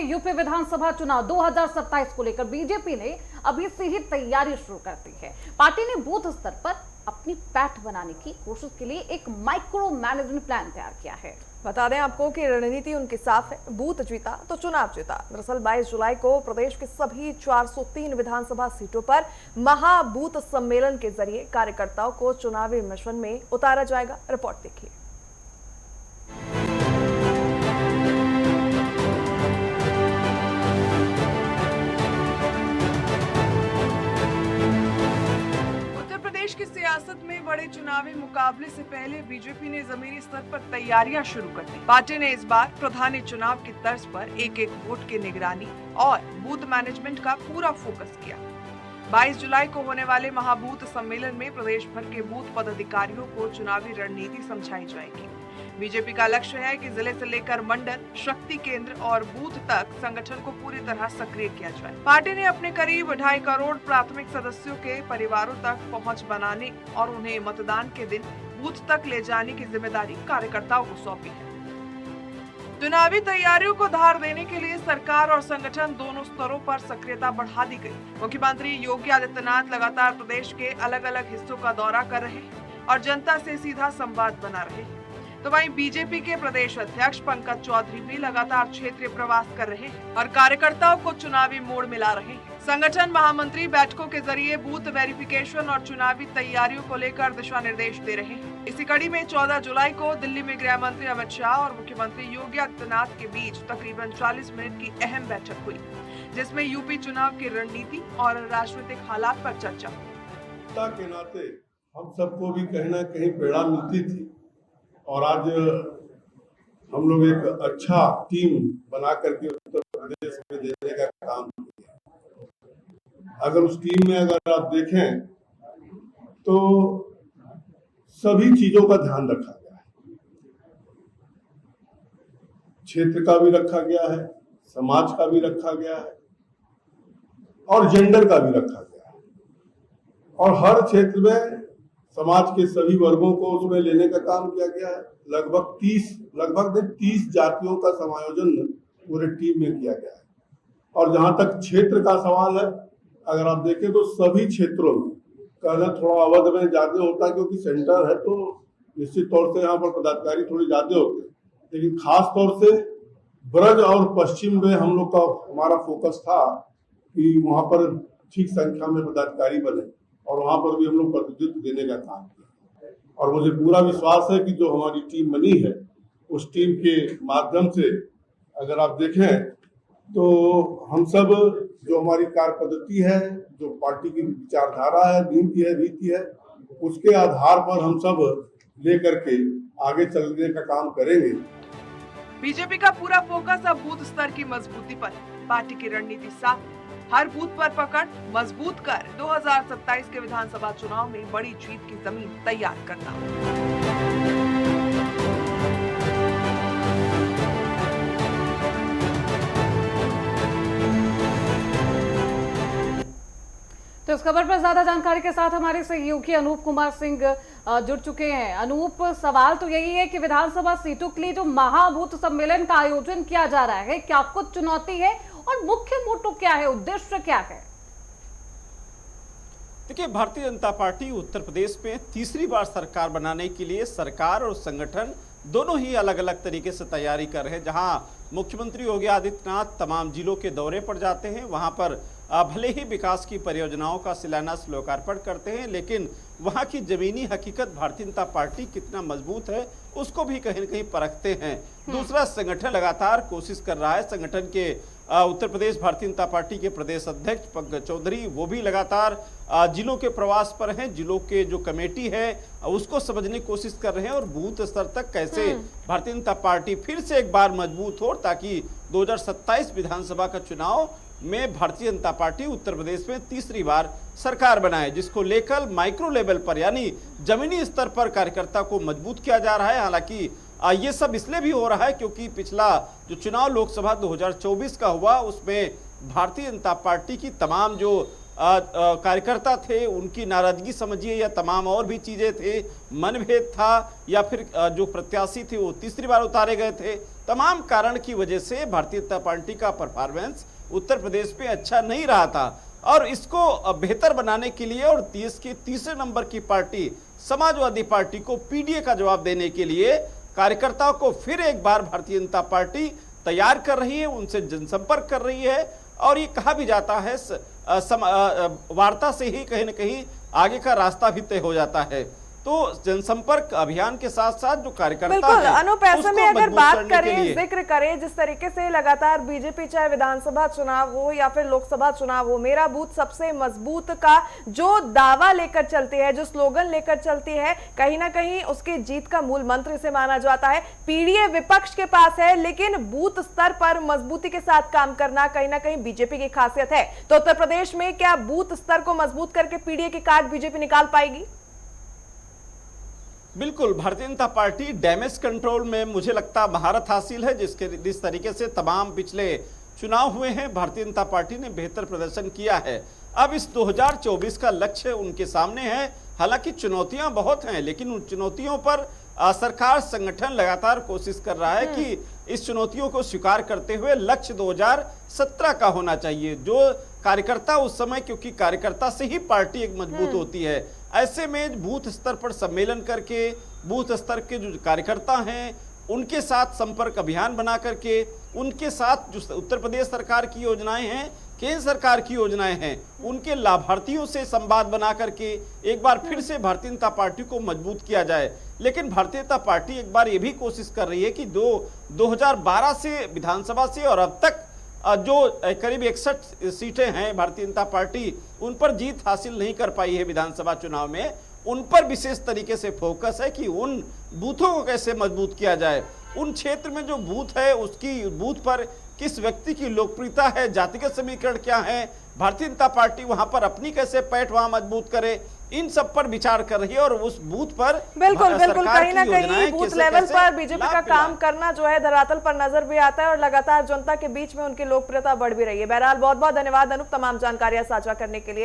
UP विधानसभा चुनाव 2027 को लेकर बीजेपी ने अभी से ही तैयारी शुरू कर दी है। पार्टी ने बूथ स्तर पर अपनी पैठ बनाने की कोशिश के लिए एक माइक्रो मैनेजमेंट प्लान तैयार किया है। बता दें आपको कि रणनीति उनकी साफ है, बूथ जीता तो चुनाव जीता। दरअसल 22 जुलाई को प्रदेश के सभी 403 विधानसभा सीटों पर महाबूथ सम्मेलन के जरिए कार्यकर्ताओं को चुनावी मिशन में उतारा जाएगा। रिपोर्ट देखिए। की सियासत में बड़े चुनावी मुकाबले से पहले बीजेपी ने जमीनी स्तर पर तैयारियां शुरू कर दी। पार्टी ने इस बार प्रधानी चुनाव की तर्ज पर एक एक वोट की निगरानी और बूथ मैनेजमेंट का पूरा फोकस किया। 22 जुलाई को होने वाले महाबूथ सम्मेलन में प्रदेश भर के बूथ पदाधिकारियों को चुनावी रणनीति समझाई जाएगी। बीजेपी का लक्ष्य है कि जिले से लेकर मंडल, शक्ति केंद्र और बूथ तक संगठन को पूरी तरह सक्रिय किया जाए। पार्टी ने अपने करीब 2.5 करोड़ प्राथमिक सदस्यों के परिवारों तक पहुंच बनाने और उन्हें मतदान के दिन बूथ तक ले जाने की जिम्मेदारी कार्यकर्ताओं को सौंपी है। चुनावी तैयारियों को धार देने के लिए सरकार और संगठन दोनों स्तरों पर सक्रियता बढ़ा दी गई। मुख्यमंत्री योगी आदित्यनाथ लगातार प्रदेश के अलग अलग हिस्सों का दौरा कर रहे हैं और जनता से सीधा संवाद बना रहे हैं। तो वहीं बीजेपी के प्रदेश अध्यक्ष पंकज चौधरी भी लगातार क्षेत्रीय प्रवास कर रहे हैं और कार्यकर्ताओं को चुनावी मोड़ मिला रहे हैं। संगठन महामंत्री बैठकों के जरिए बूथ वेरिफिकेशन और चुनावी तैयारियों को लेकर दिशा निर्देश दे रहे हैं। इसी कड़ी में 14 जुलाई को दिल्ली में गृह मंत्री अमित शाह और मुख्यमंत्री योगी आदित्यनाथ के बीच तकरीबन 40 मिनट की अहम बैठक हुई, जिसमें यूपी चुनाव की रणनीति और राजनीतिक हालात पर चर्चा हुई। के नाते हम सबको भी कहीं ना कहीं प्रेरणा मिलती थी और आज हम लोग एक अच्छा टीम बना करके उत्तर प्रदेश में देने का काम किया। अगर उस टीम में अगर आप देखें तो सभी चीजों का ध्यान रखा गया है। क्षेत्र का भी रखा गया है, समाज का भी रखा गया है और जेंडर का भी रखा गया है और हर क्षेत्र में समाज के सभी वर्गों को उसमें लेने का काम किया गया है। लगभग 30 जातियों का समायोजन पूरे टीम में किया गया है। और जहां तक क्षेत्र का सवाल है, अगर आप देखें तो सभी क्षेत्रों में कहना थोड़ा अवध में ज्यादा होता है क्योंकि सेंटर है तो निश्चित तौर से यहाँ पर पदाधिकारी थोड़े ज्यादा होते हैं, लेकिन खास तौर से ब्रज और पश्चिम में हम लोग का हमारा फोकस था कि वहां पर ठीक संख्या में पदाधिकारी बने और वहां पर भी हम लोग प्रतिनिधित्व देने का काम किया। और मुझे पूरा विश्वास है कि जो हमारी टीम बनी है उस टीम के माध्यम से अगर आप देखें तो हम सब जो हमारी कार्य पद्धति है, जो पार्टी की विचारधारा है, नीति है, उसके आधार पर हम सब लेकर के आगे चलने का काम करेंगे। बीजेपी का पूरा फोकस अब बूथ स्तर की मजबूती पर। पार्टी की रणनीति साफ, हर बूथ पर पकड़ मजबूत कर 2027 के विधानसभा चुनाव में बड़ी जीत की जमीन तैयार करना। तो इस खबर पर ज्यादा जानकारी के साथ हमारे सहयोगी अनूप कुमार सिंह जुड़ चुके हैं। अनूप, सवाल तो यही है कि विधानसभा सीटों के लिए जो महाबूथ सम्मेलन का आयोजन किया जा रहा है, क्या कुछ चुनौती है और मुख्य मोटो क्या है, उद्देश्य क्या है? देखिए, भारतीय जनता पार्टी उत्तर प्रदेश में तीसरी बार सरकार बनाने के लिए सरकार और संगठन दोनों ही अलग अलग तरीके से तैयारी कर रहे हैं। जहां मुख्यमंत्री योगी आदित्यनाथ तमाम जिलों के दौरे पर जाते हैं, वहां पर भले ही विकास की परियोजनाओं का शिलान्यास लोकार्पण करते हैं, लेकिन वहां की जमीनी हकीकत भारतीय जनता पार्टी कितना मजबूत है उसको भी कहीं न कहीं परखते हैं। दूसरा, संगठन लगातार कोशिश कर रहा है। संगठन के उत्तर प्रदेश भारतीय जनता पार्टी के प्रदेश अध्यक्ष पंकज चौधरी वो भी लगातार जिलों के प्रवास पर हैं। जिलों के जो कमेटी है उसको समझने की कोशिश कर रहे हैं और बूथ स्तर तक कैसे भारतीय जनता पार्टी फिर से एक बार मजबूत हो, ताकि 2027 विधानसभा का चुनाव में भारतीय जनता पार्टी उत्तर प्रदेश में तीसरी बार सरकार बनाए, जिसको लेकर माइक्रो लेवल पर यानी जमीनी स्तर पर कार्यकर्ता को मजबूत किया जा रहा है। हालांकि ये सब इसलिए भी हो रहा है क्योंकि पिछला जो चुनाव लोकसभा 2024 का हुआ उसमें भारतीय जनता पार्टी की तमाम जो कार्यकर्ता थे उनकी नाराजगी समझिए या तमाम और भी चीजें थे, मनभेद था या फिर जो प्रत्याशी थे वो तीसरी बार उतारे गए थे, तमाम कारण की वजह से भारतीय जनता पार्टी का परफॉर्मेंस उत्तर प्रदेश में अच्छा नहीं रहा था और इसको बेहतर बनाने के लिए और देश की तीसरे नंबर की पार्टी समाजवादी पार्टी को पीडीए का जवाब देने के लिए कार्यकर्ताओं को फिर एक बार भारतीय जनता पार्टी तैयार कर रही है, उनसे जनसंपर्क कर रही है और ये कहा भी जाता है वार्ता से ही कहीं न कहीं आगे का रास्ता भी तय हो जाता है। तो जनसंपर्क अभियान के साथ साथ जो कार्यकर्ता बिल्कुल हैं, अनूप, ऐसे उसको में अगर मजबूत बात करने के करें, लिए जिक्र करें जिस तरीके से लगातार बीजेपी चाहे विधानसभा चुनाव हो या फिर लोकसभा चुनाव हो, मेरा बूथ सबसे मजबूत का जो दावा लेकर चलती है, जो स्लोगन लेकर चलती है, कहीं ना कहीं उसकी जीत का मूल मंत्र इसे माना जाता है। पीडीए विपक्ष के पास है, लेकिन बूथ स्तर पर मजबूती के साथ काम करना कहीं ना कहीं बीजेपी की खासियत है। तो उत्तर प्रदेश में क्या बूथ स्तर को मजबूत करके पीडीए की कार्ड बीजेपी निकाल पाएगी? बिल्कुल, Bharatiya Janata party damage control में मुझे लगता महारत हासिल है, जिस तरीके से तमाम पिछले चुनाव हुए हैं भारतीय जनता पार्टी ने बेहतर प्रदर्शन किया है। अब इस 2024 का लक्ष्य उनके सामने है। हालांकि चुनौतियां बहुत हैं, लेकिन उन चुनौतियों पर सरकार संगठन लगातार कोशिश कर रहा है कि इस चुनौतियों को स्वीकार करते हुए लक्ष्य 2017 का होना चाहिए। जो कार्यकर्ता उस समय, क्योंकि कार्यकर्ता से ही पार्टी एक मजबूत होती है, ऐसे में बूथ स्तर पर सम्मेलन करके बूथ स्तर के जो कार्यकर्ता हैं उनके साथ संपर्क अभियान बना करके उनके साथ जो उत्तर प्रदेश सरकार की योजनाएं हैं, केंद्र सरकार की योजनाएं हैं, उनके लाभार्थियों से संवाद बना करके एक बार फिर से भारतीय जनता पार्टी को मजबूत किया जाए। लेकिन भारतीय जनता पार्टी एक बार ये भी कोशिश कर रही है कि 2012 से विधानसभा से और अब तक जो करीब 61 सीटें हैं भारतीय जनता पार्टी उन पर जीत हासिल नहीं कर पाई है विधानसभा चुनाव में, उन पर विशेष तरीके से फोकस है कि उन बूथों को कैसे मजबूत किया जाए। उन क्षेत्र में जो बूथ है उसकी बूथ पर किस व्यक्ति की लोकप्रियता है, जातिगत समीकरण क्या है, भारतीय जनता पार्टी वहां पर अपनी कैसे पैठ वहां मजबूत करे, इन सब पर विचार कर रही है और उस बूथ पर बिल्कुल कहीं ना कहीं बूथ लेवल पर बीजेपी का काम करना जो है धरातल पर नजर भी आता है और लगातार जनता के बीच में उनकी लोकप्रियता बढ़ भी रही है। बहरहाल बहुत बहुत धन्यवाद अनूप, तमाम जानकारियां साझा करने के लिए।